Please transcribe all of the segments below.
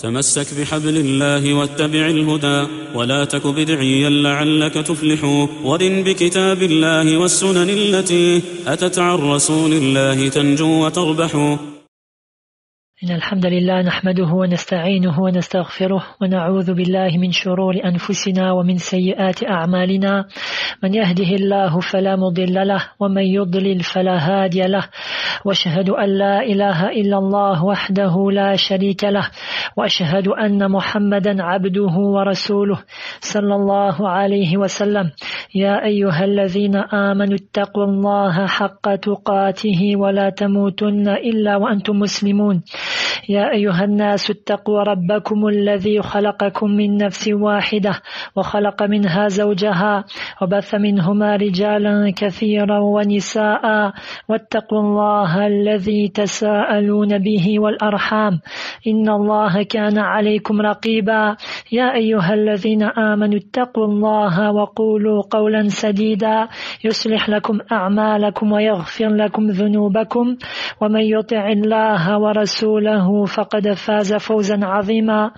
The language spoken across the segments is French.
تمسك بحبل الله واتبع الهدى ولا تك بدعيا لعلك تفلح ورن بكتاب الله والسنن التي أتت عن رسول الله تنجو وتربح. إن الحمد لله نحمده ونستعينه ونستغفره ونعوذ بالله من شرور أنفسنا ومن سيئات أعمالنا من يهده الله فلا مضل له ومن يضلل فلا هادي له وأشهد أن لا إله إلا الله وحده لا شريك له وأشهد أن محمدا عبده ورسوله صلى الله عليه وسلم. يا أيها الذين آمنوا اتقوا الله حق تقاته ولا تموتن إلا وأنتم مسلمون. يا أيها الناس اتقوا ربكم الذي خلقكم من نفس واحدة وخلق منها زوجها وبث منهما رجالا كثيرا ونساء واتقوا الله الذي تساءلون به والأرحام إن الله كان عليكم رقيبا. يا أيها الذين آمنوا اتقوا الله وقولوا قولا سديدا يصلح لكم أعمالكم ويغفر لكم ذنوبكم ومن يطع الله ورسوله فقد فاز فوزا عظيما.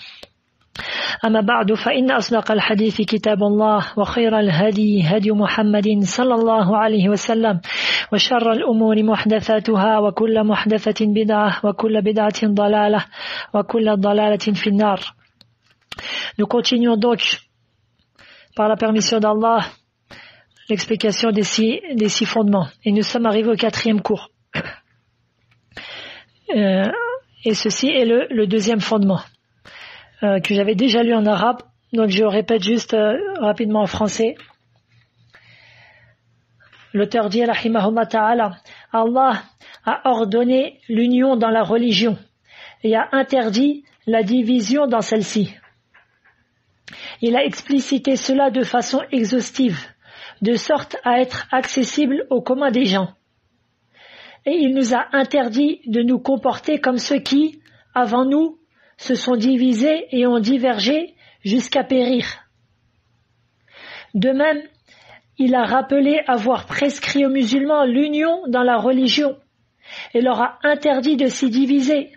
أما بعد فإن أصدق الحديث كتاب الله وخير الهدي هدي محمد صلى الله عليه وسلم وشر الأمور محدثاتها وكل محدثة بدعة وكل بدعة ضلالة وكل ضلالة في النار. Nous continuons donc par la permission d'Allah l'explication des six fondements et nous sommes arrivés au 4e cours. Et ceci est le deuxième fondement que j'avais déjà lu en arabe, donc je répète juste rapidement en français. L'auteur dit, rahimahullah ta'ala, Allah a ordonné l'union dans la religion et a interdit la division dans celle-ci. Il a explicité cela de façon exhaustive, de sorte à être accessible au commun des gens. Et il nous a interdit de nous comporter comme ceux qui, avant nous, se sont divisés et ont divergé jusqu'à périr. De même, il a rappelé avoir prescrit aux musulmans l'union dans la religion et leur a interdit de s'y diviser.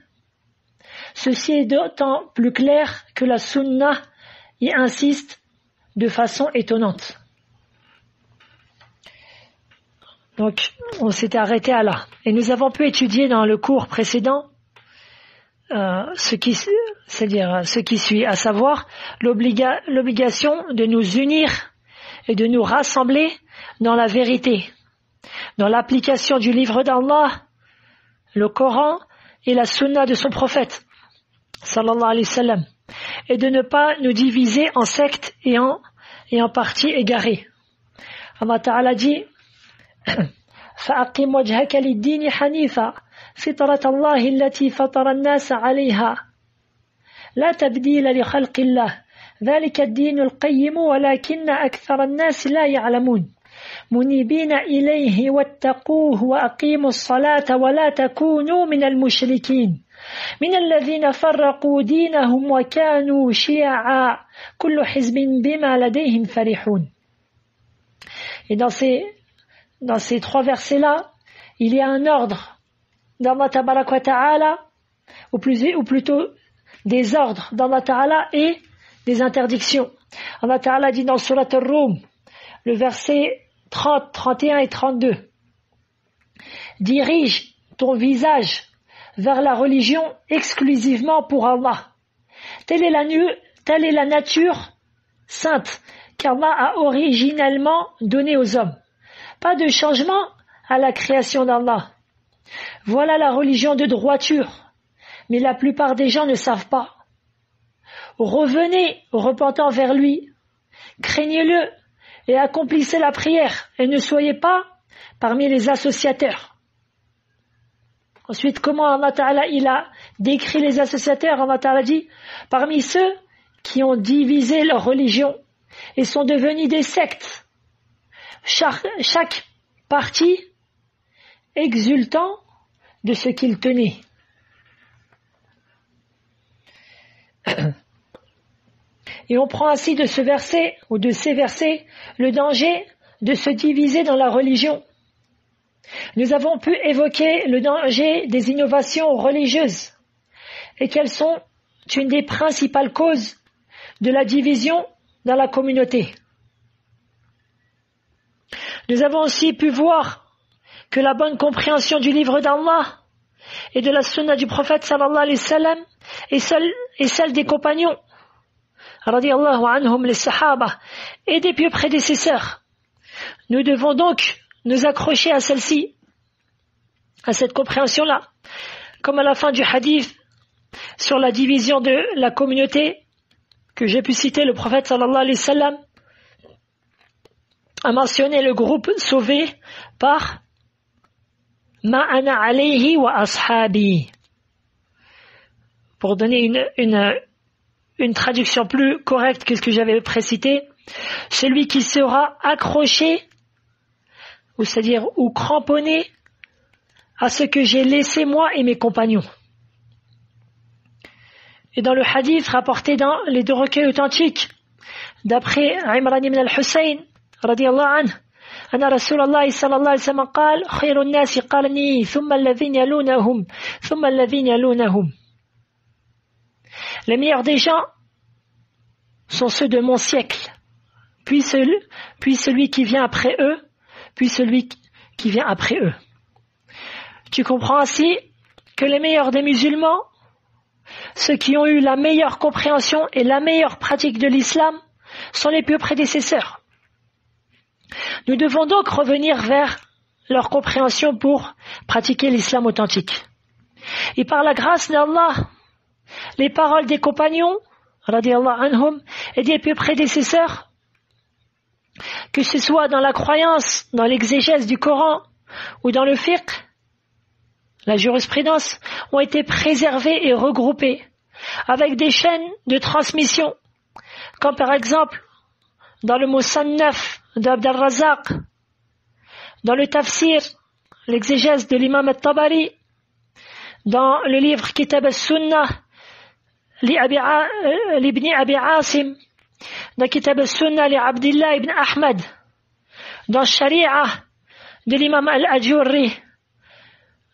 Ceci est d'autant plus clair que la sunna y insiste de façon étonnante. Donc, on s'était arrêté à là. Et nous avons pu étudier dans le cours précédent ce qui suit, à savoir l'obligation de nous unir et de nous rassembler dans la vérité, dans l'application du livre d'Allah, le Coran et la sunna de son prophète, sallallahu alayhi wa sallam, et de ne pas nous diviser en sectes et en parties égarées. Allah Ta'ala dit فأقم وجهك للدين حنيفا فطرة الله التي فطر الناس عليها لا تبديل لخلق الله ذلك الدين القيم ولكن أكثر الناس لا يعلمون منيبين إليه واتقوه وأقيموا الصلاة ولا تكونوا من المشركين من الذين فرقوا دينهم وكانوا شيعا كل حزب بما لديهم فرحون. Et dans ces trois versets-là, il y a un ordre d'Allah Tabarak wa Ta'ala, ou plutôt des ordres d'Allah Ta'ala et des interdictions. Allah Ta'ala dit dans Surat Ar-Rum, le verset 30, 31 et 32, dirige ton visage vers la religion exclusivement pour Allah. Telle est la nature sainte qu'Allah a originellement donnée aux hommes. Pas de changement à la création d'Allah. Voilà la religion de droiture, mais la plupart des gens ne savent pas. Revenez, repentant vers lui, craignez-le et accomplissez la prière et ne soyez pas parmi les associateurs. Ensuite, comment Allah Ta'ala il a décrit les associateurs? Allah Ta'ala dit, parmi ceux qui ont divisé leur religion et sont devenus des sectes, chaque parti exultant de ce qu'il tenait. Et on prend ainsi de ce verset ou de ces versets le danger de se diviser dans la religion. Nous avons pu évoquer le danger des innovations religieuses et quelles sont une des principales causes de la division dans la communauté. Nous avons aussi pu voir que la bonne compréhension du livre d'Allah et de la sunna du prophète sallallahu alayhi wa sallam est celle des compagnons, radiyallahu anhum, les sahaba, et des pieux prédécesseurs. Nous devons donc nous accrocher à celle-ci, à cette compréhension-là, comme à la fin du hadith sur la division de la communauté que j'ai pu citer, le prophète sallallahu alayhi wa sallam a mentionné le groupe sauvé par Ma ana alayhi wa ashabi. Pour donner une traduction plus correcte que ce que j'avais précité, celui qui sera accroché, ou c'est-à-dire ou cramponné à ce que j'ai laissé moi et mes compagnons. Et dans le hadith rapporté dans les deux recueils authentiques, d'après Imran ibn al-Husayn, radiyallahu anhu, أن رسول الله صلى الله عليه وسلم قال خير الناس قرني ثم الذين يلونهم ثم الذين يلونهم. Les meilleurs des gens sont ceux de mon siècle, puis celui qui vient après eux, puis celui qui vient après eux. Tu comprends ainsi que les meilleurs des musulmans, ceux qui ont eu la meilleure compréhension et la meilleure pratique de l'islam, sont les pieux prédécesseurs. Nous devons donc revenir vers leur compréhension pour pratiquer l'islam authentique. Et par la grâce d'Allah, les paroles des compagnons, radiyallahu anhum, et des pieux prédécesseurs, que ce soit dans la croyance, dans l'exégèse du Coran ou dans le fiqh, la jurisprudence, ont été préservées et regroupées avec des chaînes de transmission, comme par exemple dans le Musannaf d'Abd al-Razzaq, dans le tafsir, l'exégèse de l'imam al-Tabari, dans le livre Kitab al-Sunnah l'Ibn Abi Asim, dans Kitab al-Sunnah l'Abdillah ibn Ahmad, dans Sharia de l'imam al-Ajurri,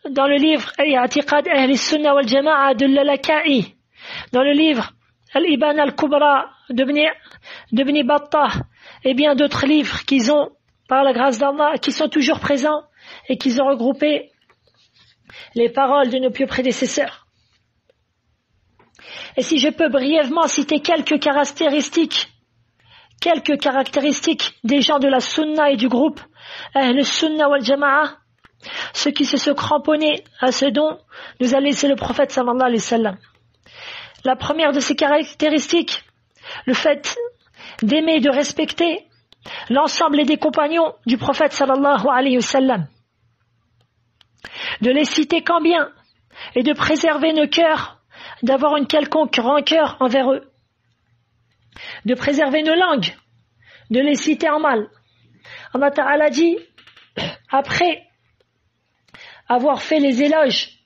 dans le livre I'atiqad Ahli Sunnah wal Jama'a de l'Alaka'i, dans le livre Al-Ibana al-Kubra d'Ibn Battah, et bien d'autres livres qu'ils ont, par la grâce d'Allah, qui sont toujours présents et qui ont regroupé les paroles de nos pieux prédécesseurs. Et si je peux brièvement citer quelques caractéristiques des gens de la Sunna et du groupe Ahl Sunnah wal Jama'a, ceux qui se sont cramponnés à ce dont nous a laissé le prophète sallallahu alayhi wa sallam. La première de ces caractéristiques, le fait d'aimer et de respecter l'ensemble des compagnons du prophète sallallahu alayhi wa sallam, de les citer qu'en bien et de préserver nos cœurs d'avoir une quelconque rancœur envers eux, de préserver nos langues, de les citer en mal. Allah Ta'ala dit, après avoir fait les éloges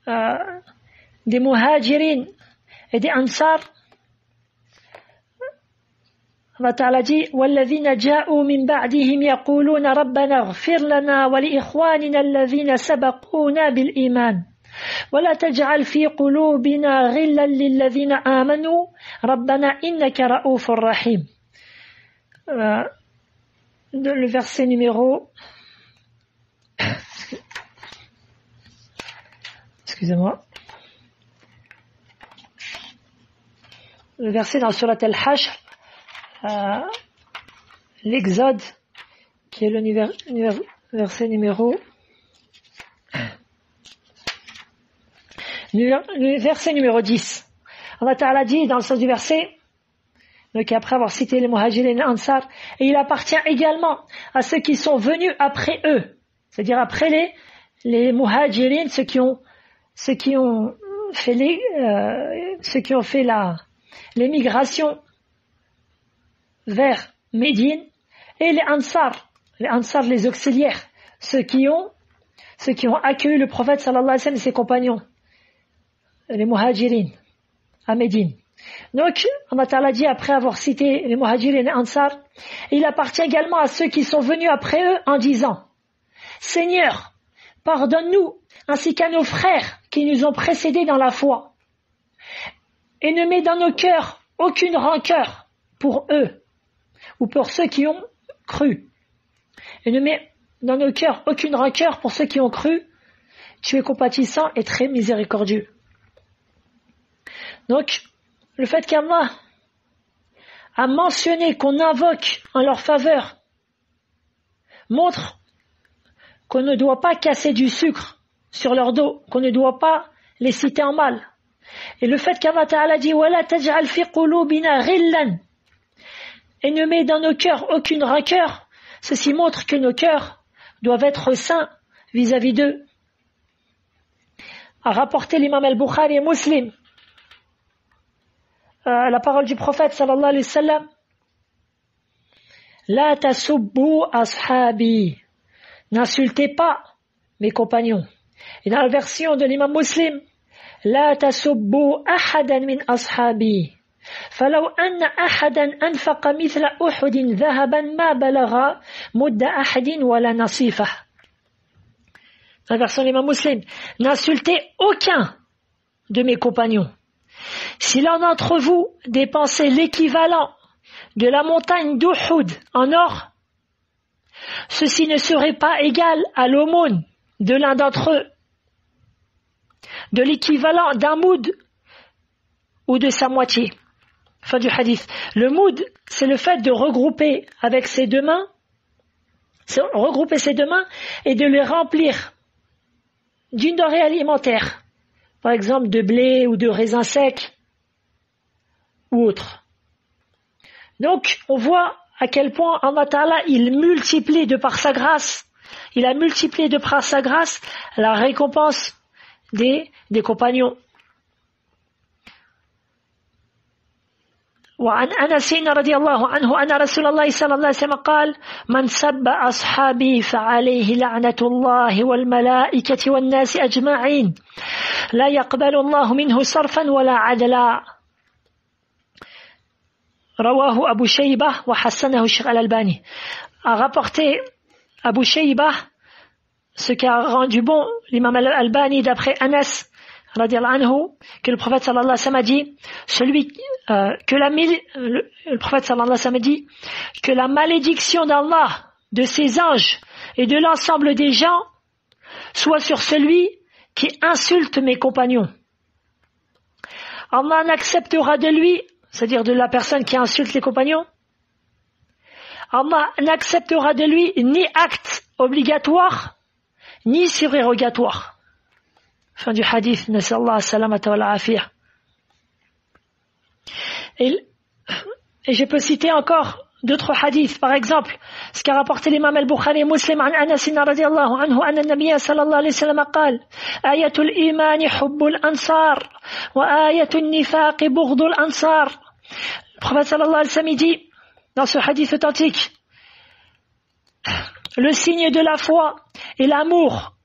des muhajirin et des ansar, Allah Ta'ala dit وَالَّذِينَ جَاءُوا مِن بَعْدِهِمْ يَقُولُونَ رَبَّنَا اغْفِرْ لَنَا وَلِإِخْوَانِنَا الَّذِينَ سَبَقُونَا بِالْإِيمَانِ وَلَا تَجْعَلْ فِي قُلُوبِنَا غِلًّا لِلَّذِينَ آمَنُوا رَبَّنَا إِنَّكَ رَءُوفٌ رَحِيمٌ. Le verset numéro... Excusez-moi. Le verset dans Surat Al-Hashr, l'Exode, qui est le verset numéro 10. Allah Ta'ala dit dans le sens du verset, donc après avoir cité les muhajirin et les ansar, et il appartient également à ceux qui sont venus après eux, c'est-à-dire après les muhajirin, ceux qui ont fait l'émigration vers Médine, et les ansar, les auxiliaires, ceux qui ont accueilli le prophète sallallahu alayhi wa sallam et ses compagnons, les muhajirin à Médine. Donc, Allah Ta'ala dit, après avoir cité les muhajirin et les ansar, il appartient également à ceux qui sont venus après eux en disant, Seigneur, pardonne-nous, ainsi qu'à nos frères qui nous ont précédés dans la foi. et ne met dans nos cœurs aucune rancœur pour eux ou pour ceux qui ont cru. Et ne met dans nos cœurs aucune rancœur pour ceux qui ont cru. Tu es compatissant et très miséricordieux. Donc, le fait qu'Allah a mentionné qu'on invoque en leur faveur montre qu'on ne doit pas casser du sucre sur leur dos, qu'on ne doit pas les citer en mal. Et le fait qu'Allah Ta'ala dit وَلَا تَجْعَلْ فِي قُلُوبِنَا غِلًّا et ne met dans nos cœurs aucune rancœur, ceci montre que nos cœurs doivent être saints vis-à-vis d'eux. A rapporté l'imam al-Bukhari et Muslim la parole du prophète sallallahu alayhi wa sallam La tasubbu ashabi, n'insultez pas mes compagnons. Et dans la version de l'imam Muslim La tasubbu ahadan min ashabi فلو أن أحدا أنفق مثل أحد ذهبا ما بلغ مد أحد ولا نصيفه. Dans la version de l'imam Muslim, n'insultez aucun de mes compagnons. Si l'un d'entre vous dépensait l'équivalent de la montagne d'Uhud en or, ceci ne serait pas égal à l'aumône de l'un d'entre eux, de l'équivalent d'un moud ou de sa moitié. Fin du hadith. Le moud, c'est le fait de regrouper avec ses deux mains, et de les remplir d'une denrée alimentaire, par exemple de blé ou de raisins secs ou autre. Donc, on voit à quel point Allah Ta'ala, il multiplie de par sa grâce, il a multiplié de par sa grâce la récompense des compagnons. وعن أنس رضي الله عنه أن رسول الله صلى الله عليه وسلم قال من سب أصحابي فعليه لعنة الله والملائكة والناس أجمعين لا يقبل الله منه صرفا ولا عدلا رواه أبو شيبة وحسنه الشيخ الألباني. A rapporté Abu Shayba ce qui a rendu bon l'imam al-Albani d'après Anas radiallahu anhu, que le prophète sallallahu alayhi wa sallam a dit, le prophète sallallahu alayhi wa sallam a dit que la malédiction d'Allah, de ses anges et de l'ensemble des gens soit sur celui qui insulte mes compagnons. Allah n'acceptera de lui, c'est-à-dire de la personne qui insulte les compagnons, Allah n'acceptera de lui ni acte obligatoire, ni surérogatoire. Fin du hadith, nasallahu salamata wal afiyah. Et je peux citer encore d'autres hadiths. Par exemple, ce qu'a rapporté l'imam al-Bukhari Muslim عن أنس رضي الله عنه أن النبي صلى الله عليه وسلم قال آية الإيمان حب الأنصار وآية النفاق بغض الأنصار. Le prophète sallallahu alayhi wa sallam dit dans ce hadith authentique, le signe de la foi est l'amour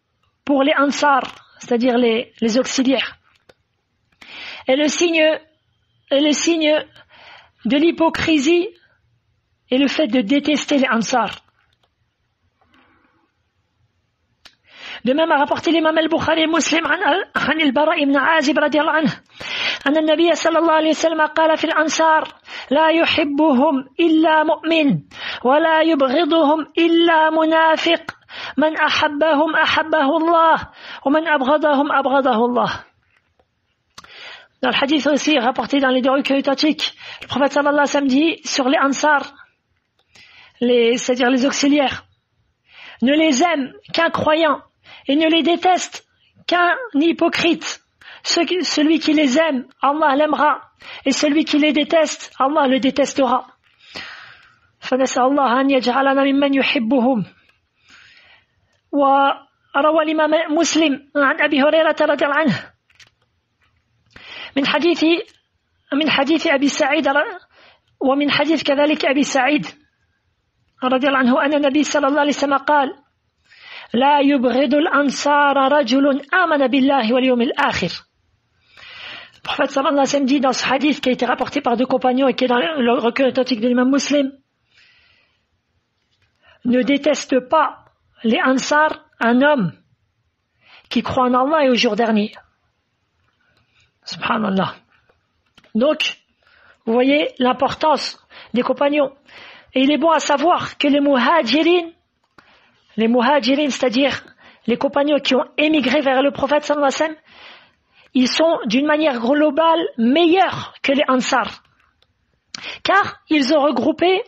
pour les ansar, c'est-à-dire les auxiliaires. Et le signe de l'hypocrisie est le fait de détester les ansar. De même a rapporté l'imam al-Bukhari Muslim عن البراء بن عازب رضي الله عنه أن النبي صلى الله عليه وسلم قال في الأنصار لا يحبهم إلا مؤمن ولا يبغضهم إلا منافق من أحبهم أحبه الله ومن أبغضهم أبغضه الله. Dans le hadith aussi rapporté dans les deux recueils authentiques, le prophète sallallahu alayhi wa sallam dit sur les ansar, c'est-à-dire les auxiliaires, ne les aime qu'un croyant et ne les déteste qu'un hypocrite. Celui qui les aime, Allah l'aimera, et celui qui les déteste, Allah le détestera. فنسأل الله أن يجعلنا ممن يحبهم. وروى الإمام مسلم عن أبي هريرة رضي الله عنه من حديث أبي سعيد ومن حديث كذلك أبي سعيد رضي الله عنه أن النبي صلى الله عليه وسلم قال لا يبغض الأنصار رجل آمن بالله واليوم الآخر. Le prophète sallallahu alayhi wa sallam dit dans ce hadith qui a été rapporté par deux compagnons et qui est dans le recueil authentique de l'imam Muslim, ne déteste pas les ansar un homme qui croit en Allah et au jour dernier. Subhanallah. Donc, vous voyez l'importance des compagnons. Et il est bon à savoir que les muhajirin, c'est-à-dire les compagnons qui ont émigré vers le prophète sallallahu alayhi wa sallam, ils sont d'une manière globale meilleurs que les ansar. Car ils ont regroupé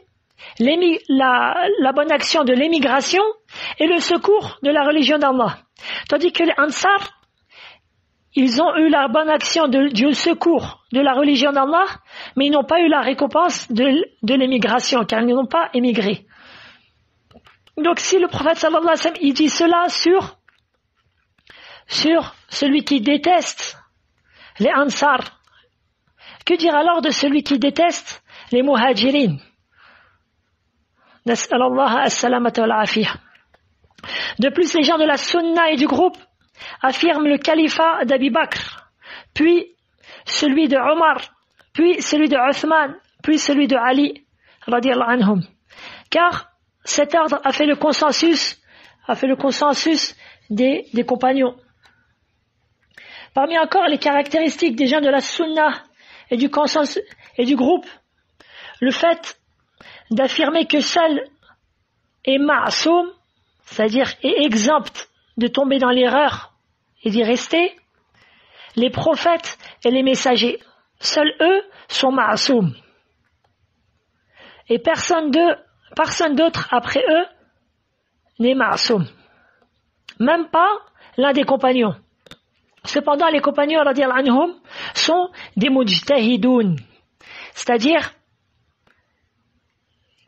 la bonne action de l'émigration et le secours de la religion d'Allah. Tandis que les ansar, ils ont eu la bonne action du secours de la religion d'Allah, mais ils n'ont pas eu la récompense de l'émigration, car ils n'ont pas émigré. Donc si le prophète sallallahu alayhi wa sallam, il dit cela sur celui qui déteste les ansar, que dire alors de celui qui déteste les muhajirin? Nas'alallah as-salamata wal afiyah. De plus, les gens de la sunna et du groupe affirment le califat d'Abi Bakr, puis celui de Omar, puis celui de Uthman, puis celui de Ali, radiyallahu anhum. Car cet ordre a fait le consensus des compagnons. Parmi encore les caractéristiques des gens de la sunna et du consensus et du groupe, le fait d'affirmer que seul est ma'soum, c'est-à-dire est exempt de tomber dans l'erreur et d'y rester, les prophètes et les messagers, seuls eux sont ma'soum. Et personne d'autre après eux n'est ma'soum. Même pas l'un des compagnons. Cependant, les compagnons radiyallahu anhum sont des mujtahidoun, c'est-à-dire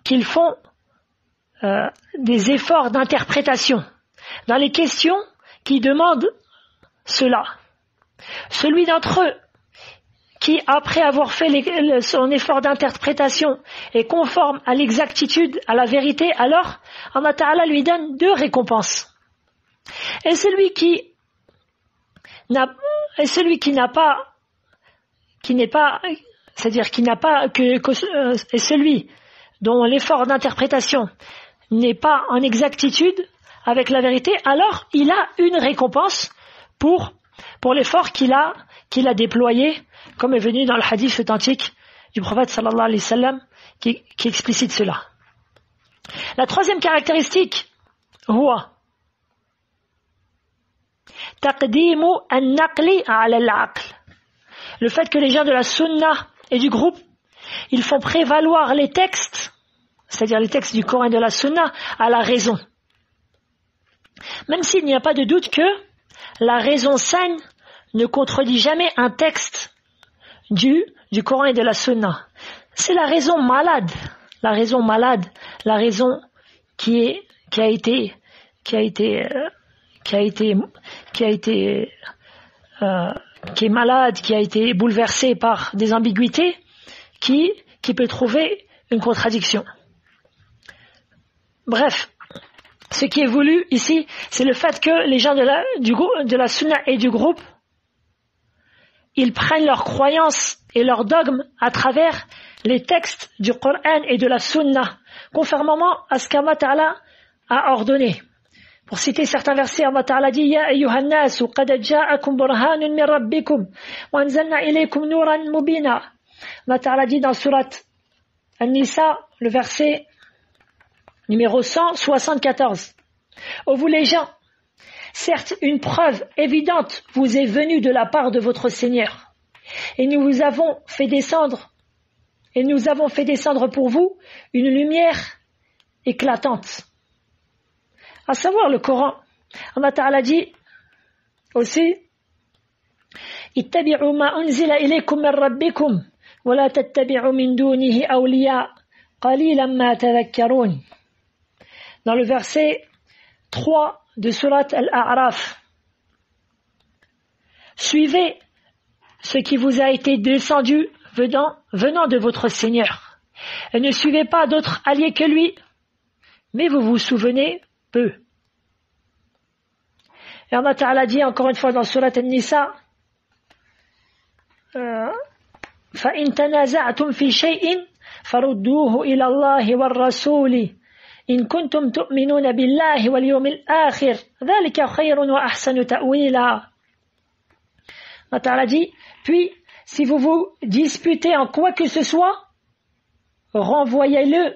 qu'ils font des efforts d'interprétation dans les questions qui demandent cela. Celui d'entre eux qui, après avoir fait son effort d'interprétation, est conforme à l'exactitude, à la vérité, alors Allah Ta'ala lui donne 2 récompenses. Et celui qui n'est pas, c'est-à-dire qui n'a pas et celui dont l'effort d'interprétation n'est pas en exactitude avec la vérité, alors il a une récompense pour l'effort qu'il a déployé, comme est venu dans le hadith authentique du prophète sallallahu alayhi wa sallam qui explicite cela. La troisième caractéristique, huwa taqdimu an-naqli ala al-aql. Le fait que les gens de la sunna et du groupe, ils font prévaloir les textes, c'est-à-dire les textes du Coran et de la sunna, à la raison. Même s'il n'y a pas de doute que la raison saine ne contredit jamais un texte du Coran et de la sunna. C'est la raison malade, la raison qui est malade, qui a été bouleversée par des ambiguïtés, qui peut trouver une contradiction. Bref, ce qui est voulu ici, c'est le fait que les gens de la sunna et du groupe, ils prennent leurs croyances et leurs dogmes à travers les textes du Coran et de la sunna, conformément à ce qu'Allah Ta'ala a ordonné. Pour citer certains versets, Allah Ta'ala dit: Ya ayyuhan nas, qad ja'akum burhanun min rabbikum wa anzalna ilaykum nuran mubina. Allah Ta'ala dit dans surat An-Nisa, le verset numéro 174. Ô vous les gens, certes une preuve évidente vous est venue de la part de votre Seigneur, et nous avons fait descendre pour vous une lumière éclatante, à savoir le Coran. Allah Ta'ala dit aussi: ittabi'u ma unzila ilaykum min rabbikum wa la tattabi'u min dunihi awliya qalilan ma tadhakkarun. Dans le verset 3 de surat Al-A'raf, suivez ce qui vous a été descendu venant de votre Seigneur, et ne suivez pas d'autres alliés que lui, mais vous vous souvenez peu. Et Allah Ta'ala dit encore une fois dans surat An-Nisa: فَإِن تَنَازَعْتُمْ فِي شَيْءٍ فَرُدُّوهُ إِلَى اللَّهِ وَالرَّسُولِ إِن كُنتُمْ تُؤْمِنُونَ بِاللَّهِ وَالْيَوْمِ الْآخِرِ ذَلِكَ خَيْرٌ وَأَحْسَنُ تَأْوِيلًا. Allah Ta'ala dit: puis si vous vous disputez en quoi que ce soit, renvoyez-le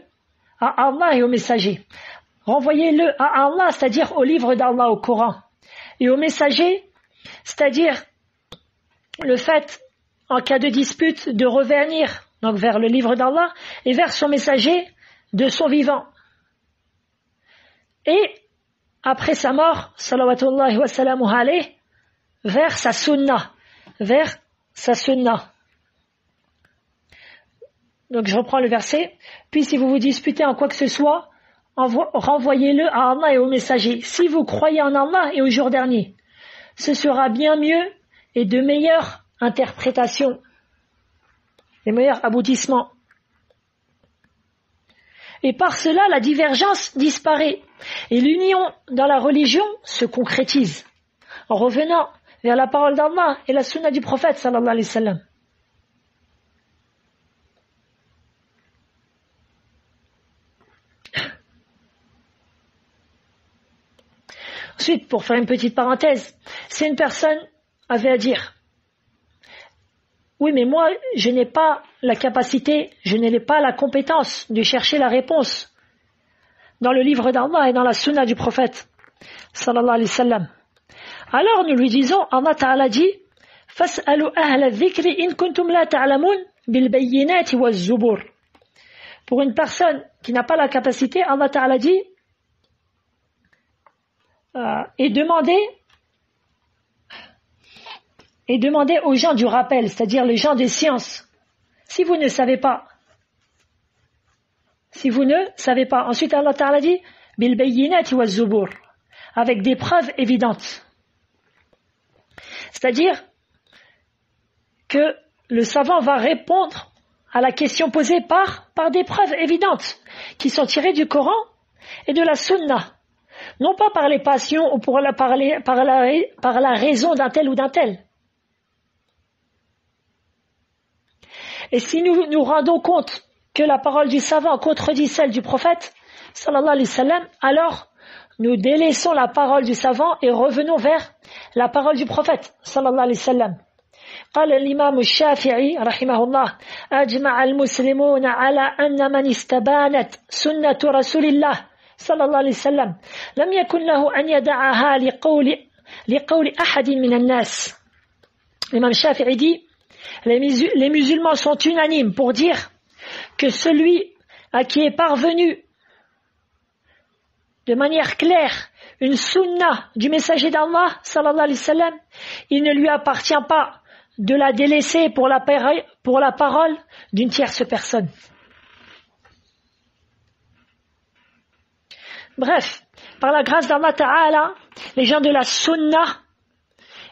à Allah et au messager. Renvoyez-le à Allah, c'est-à-dire au livre d'Allah, au Coran, et au messager, c'est-à-dire le fait, en cas de dispute, de revenir donc vers le livre d'Allah et vers son messager de son vivant. Et après sa mort, salawatullahi wa salamuhu alayhi, vers sa sunnah, Donc je reprends le verset. Puis si vous vous disputez en quoi que ce soit, renvoyez-le à Allah et au messager. Si vous croyez en Allah et au jour dernier, ce sera bien mieux et de meilleures interprétations, les meilleurs aboutissements. Et par cela, la divergence disparaît et l'union dans la religion se concrétise en revenant vers la parole d'Allah et la sunna du prophète sallallahu alayhi wa sallam. Ensuite, pour faire une petite parenthèse, si une personne avait à dire « Oui, mais moi, je n'ai pas la capacité, je n'ai pas la compétence de chercher la réponse dans le livre d'Allah et dans la sunna du prophète, sallallahu alayhi wa sallam. » Alors nous lui disons, Allah Ta'ala dit « Fas'alu ahla dhikri in kuntum la ta'lamun bil bayyinati waz zubur » Pour une personne qui n'a pas la capacité, Allah Ta'ala dit et demandez aux gens du rappel, c'est-à-dire les gens des sciences, si vous ne savez pas. Ensuite Allah Ta'ala dit bil bayyinati waz zubur, avec des preuves évidentes. C'est-à-dire que le savant va répondre à la question posée par des preuves évidentes qui sont tirées du Coran et de la Sunna. Non pas par les passions ou par la raison d'un tel ou d'un tel. Et si nous nous rendons compte que la parole du savant contredit celle du prophète, sallallahu alayhi wa sallam, alors nous délaissons la parole du savant et revenons vers la parole du prophète, sallallahu alayhi wa sallam. قال الإمام الشافعي رحمه الله أجمع المسلمون على أن من استبانت سنة رسول الله صلى الله عليه وسلم لم يكن له أن يدعها لقول أحد من الناس. L'imam Shafi'i dit, les musulmans sont unanimes pour dire que celui à qui est parvenu de manière claire une sunna du messager d'Allah sallallahu alayhi wa sallam, il ne lui appartient pas de la délaisser pour la parole d'une tierce personne. Bref, par la grâce d'Allah Ta'ala, les gens de la Sunna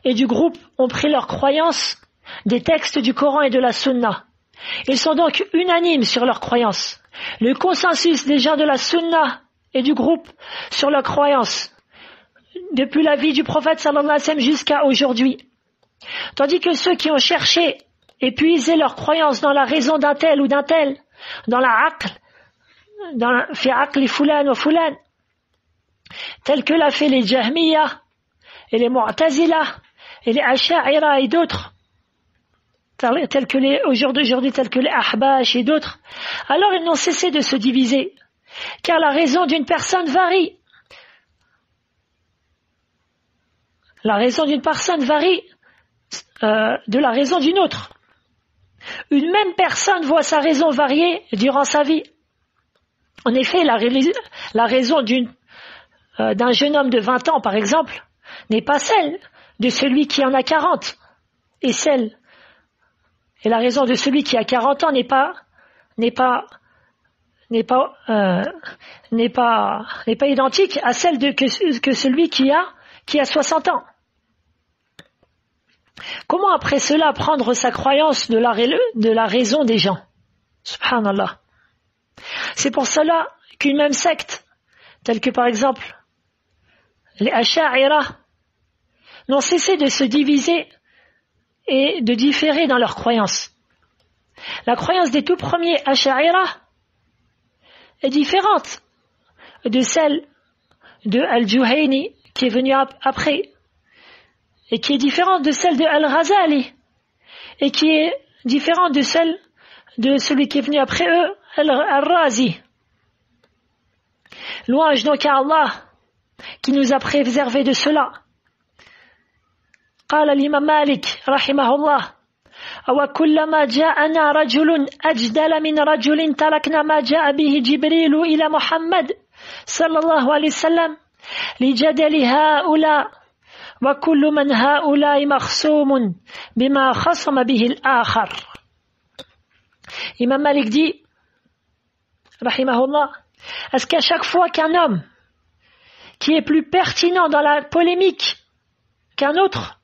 et du groupe ont pris leur croyance des textes du Coran et de la Sunna. Ils sont donc unanimes sur leur croyance. Le consensus des gens de la Sunna et du groupe sur leur croyance, depuis la vie du prophète sallallahu alayhi wa sallam jusqu'à aujourd'hui. Tandis que ceux qui ont cherché et puisé leur croyance dans la raison d'un tel ou d'un tel, dans la aql, fi aqli fulan wa fulan, tel que l'a fait les Jahmiya et les Mu'tazila et les Asha'ira et d'autres, tels que les Ahbash et d'autres, alors ils n'ont cessé de se diviser, car la raison d'une personne varie. La raison d'une personne varie de la raison d'une autre. Une même personne voit sa raison varier durant sa vie. En effet, la raison d'un jeune homme de 20 ans, par exemple, n'est pas celle de celui qui en a 40. Et la raison de celui qui a 40 ans n'est pas identique à celle que celui qui a 60 ans. Comment après cela prendre sa croyance de la raison des gens? Subhanallah. C'est pour cela qu'une même secte, telle que par exemple les Asha'ira, n'ont cessé de se diviser et de différer dans leurs croyances. La croyance des tout premiers Asha'ira est différente de celle de Al-Juhayni qui est venu après, et qui est différente de celle de Al-Ghazali, et qui est différente de celle de celui qui est venu après eux, Al-Razi. Louange donc à Allah qui nous a préservé de cela. قال الإمام مالك رحمه الله وكلما جاءنا رجل أجدل من رجل تركنا ما جاء به جبريل إلى محمد صلى الله عليه وسلم لجدل هؤلاء وكل من هؤلاء مخصوم بما خصم به الآخر. Imam Malik dit, rahimahullah, est-ce qu'à chaque fois qu'un homme qui est plus pertinent dans la polémique qu'un autre,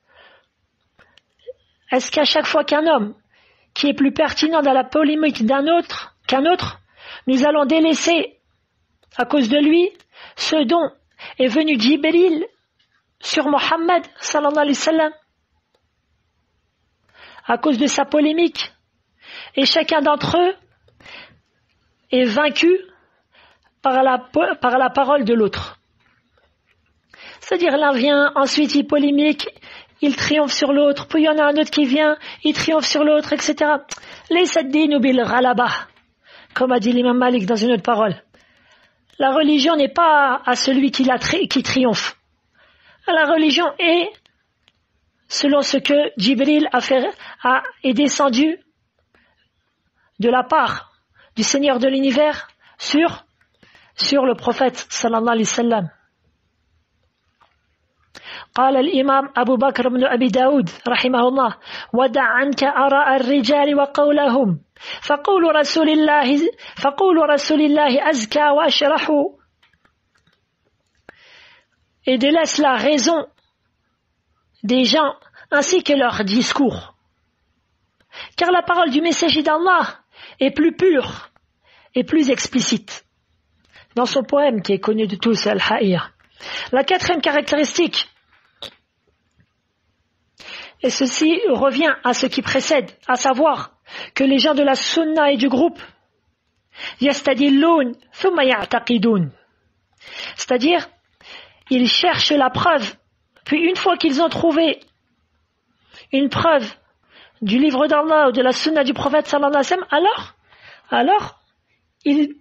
est-ce qu'à chaque fois qu'un homme qui est plus pertinent dans la polémique qu'un autre, nous allons délaisser à cause de lui ce dont est venu Jibril sur Mohammed sallallahu alayhi wa sallam à cause de sa polémique, et chacun d'entre eux est vaincu par la parole de l'autre. C'est-à-dire l'un vient, ensuite il polémique, il triomphe sur l'autre, puis il y en a un autre qui vient, il triomphe sur l'autre, etc. Laysa ad-dinu bil ghalaba, comme a dit l'imam Malik dans une autre parole. La religion n'est pas à celui qui triomphe. La religion est selon ce que Jibril est descendu de la part du Seigneur de l'univers sur le prophète sallallahu alayhi wa sallam. قال الإمام أبو بكر بن أبي داود رحمه الله ودع عنك آراء الرجال وقولهم فقول رسول الله أزكى وأشرح. Et délaisse la raison des gens ainsi que leur discours. Car la parole du messager d'Allah est plus pure et plus explicite. Dans son poème qui est connu de tous, Al-Ha'ir. La quatrième caractéristique, et ceci revient à ce qui précède, à savoir que les gens de la sunna et du groupe yastadillun thumma ya'taqidun, c'est-à-dire ils cherchent la preuve, puis une fois qu'ils ont trouvé une preuve du livre d'Allah ou de la sunna du prophète sallallahu alayhi wa sallam, alors ils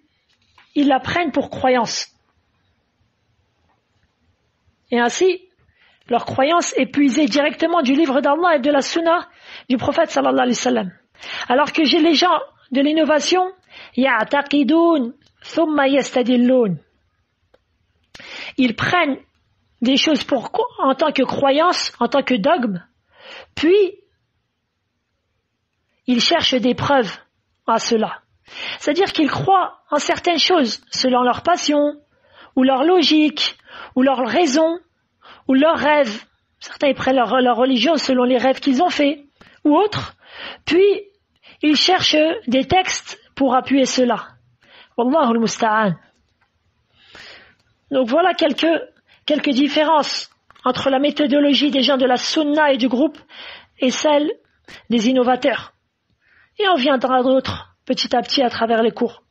la prennent pour croyance. Et ainsi, leur croyance est puisée directement du livre d'Allah et de la sunna du prophète sallallahu alayhi wa sallam. Alors que j'ai les gens de l'innovation, ya'taqidun thumma yastadillun. Ils prennent des choses en tant que croyance, en tant que dogme, puis ils cherchent des preuves à cela. C'est-à-dire qu'ils croient en certaines choses selon leur passion, ou leur logique, ou leur raison, ou leurs rêves. Certains ils prennent leur religion selon les rêves qu'ils ont faits, ou autres. Puis ils cherchent des textes pour appuyer cela. Wallahu al-musta'an. Donc voilà quelques différences entre la méthodologie des gens de la sunna et du groupe et celle des innovateurs. Et on viendra d'autres petit à petit à travers les cours.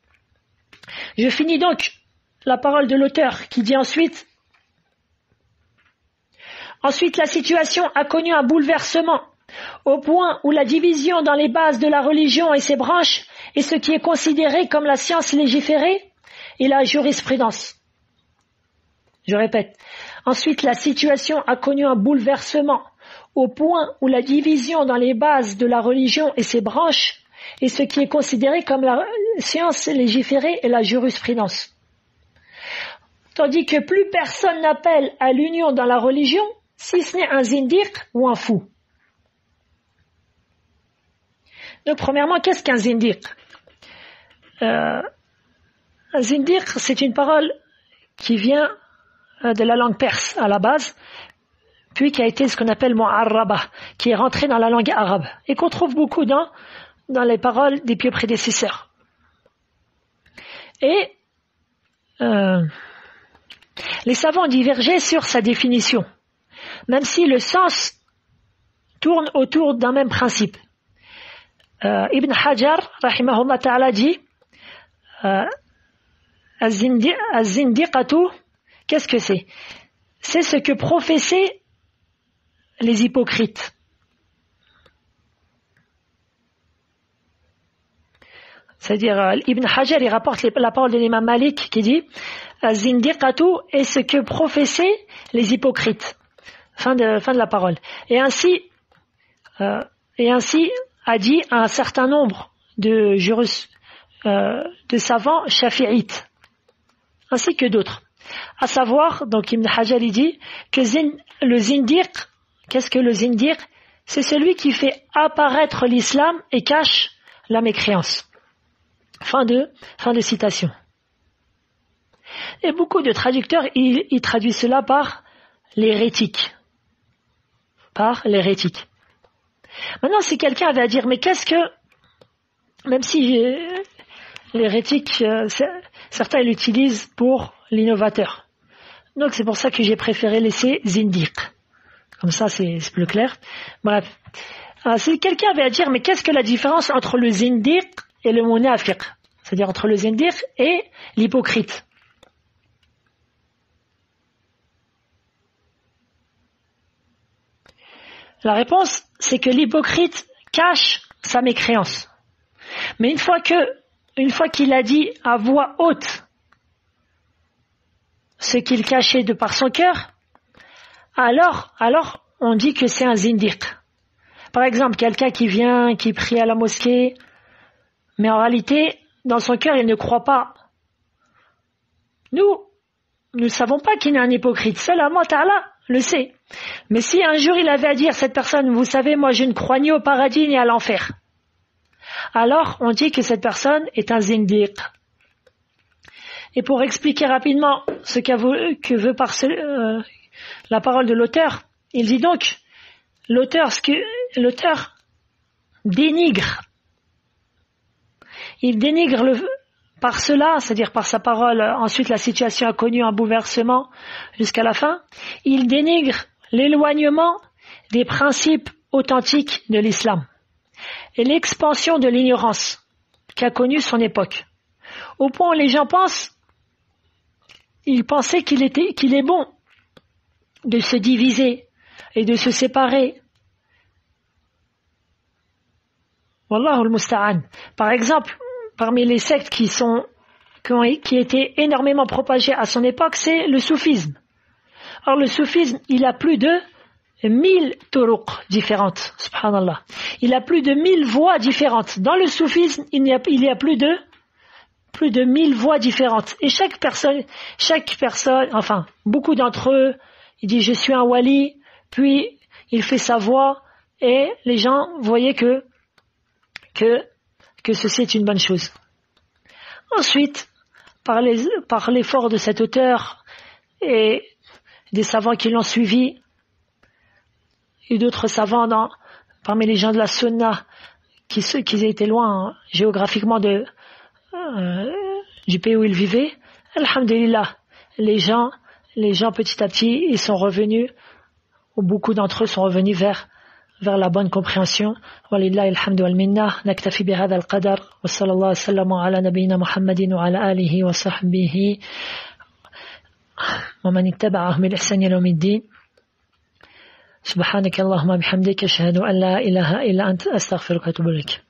Je finis donc la parole de l'auteur qui dit ensuite, la situation a connu un bouleversement au point où la division dans les bases de la religion et ses branches est ce qui est considéré comme la science légiférée et la jurisprudence. Je répète. Ensuite, la situation a connu un bouleversement au point où la division dans les bases de la religion et ses branches est ce qui est considéré comme la science légiférée et la jurisprudence. Tandis que plus personne n'appelle à l'union dans la religion, si ce n'est un zindiq ou un fou. Donc, premièrement, qu'est-ce qu'un zindiq? Un zindiq, c'est une parole qui vient de la langue perse à la base, puis qui a été ce qu'on appelle mu'arraba, qui est rentré dans la langue arabe, et qu'on trouve beaucoup dans les paroles des pieux prédécesseurs. Et les savants divergeaient sur sa définition, même si le sens tourne autour d'un même principe. Ibn Hajar, rahimahullah ta'ala, dit az-zindiqatu, qu'est-ce que c'est? C'est ce que professaient les hypocrites. C'est-à-dire, Ibn Hajar, il rapporte la parole de l'imam Malik qui dit Zindiqatu est ce que professaient les hypocrites. Fin de la parole. Et ainsi a dit un certain nombre de savants shafi'ites, ainsi que d'autres. À savoir, donc Ibn Hajar il dit que le zindiq, qu'est-ce que le zindiq? C'est celui qui fait apparaître l'islam et cache la mécréance. Fin de citation. Et beaucoup de traducteurs, ils traduisent cela par l'hérétique. Maintenant, si quelqu'un avait à dire, mais qu'est-ce que, même si l'hérétique, certains l'utilisent pour l'innovateur. Donc c'est pour ça que j'ai préféré laisser zindiq. Comme ça, c'est plus clair. Bref. Alors, si quelqu'un avait à dire, mais qu'est-ce que la différence entre le zindiq et le munafiq? C'est-à-dire entre le zindiq et l'hypocrite. La réponse, c'est que l'hypocrite cache sa mécréance. Mais une fois qu'il a dit à voix haute ce qu'il cachait de par son cœur, alors on dit que c'est un zindiq. Par exemple, quelqu'un qui prie à la mosquée, mais en réalité, dans son cœur, il ne croit pas. Nous ne savons pas qu'il est un hypocrite. Seul Allah Ta'ala le sait. Mais si un jour il avait à dire, cette personne, vous savez, moi je ne crois ni au paradis ni à l'enfer, alors on dit que cette personne est un zindiq. Et pour expliquer rapidement ce que veut par la parole de l'auteur, il dit donc, l'auteur dénigre. Il dénigre par cela, c'est-à-dire par sa parole, ensuite la situation a connu un bouleversement jusqu'à la fin, il dénigre l'éloignement des principes authentiques de l'islam et l'expansion de l'ignorance qu'a connue son époque. Au point où les gens ils pensaient qu'il est bon de se diviser et de se séparer. Wallahu al-musta'an. Par exemple, parmi les sectes qui étaient énormément propagées à son époque, c'est le soufisme. Or, le soufisme, il a plus de 1000 turuq différentes, subhanallah. Il a plus de 1000 voies différentes. Dans le soufisme, il y a plus de 1000 voies différentes. Et chaque personne, enfin, beaucoup d'entre eux, il dit je suis un wali, puis il fait sa voix, et les gens voyaient que ceci est une bonne chose. Ensuite, par l'effort de cet auteur et des savants qui l'ont suivi, et d'autres savants parmi les gens de la Sunna qui étaient loin géographiquement du pays où ils vivaient, alhamdulillah, les gens petit à petit, ils sont revenus, ou beaucoup d'entre eux sont revenus vers la bonne compréhension. Walillahi alhamdu wal minna. Naktafi bihadha al-qadar. Wa sallallahu wa sallam ala nabiyyina Muhammadin wa ala alihi wa sahbihi wa man ittaba'ahum bil ihsan ila yawmiddin. Subhanaka Allahumma bihamdika ashhadu an la ilaha illa anta astaghfiruka wa atubu ilaik.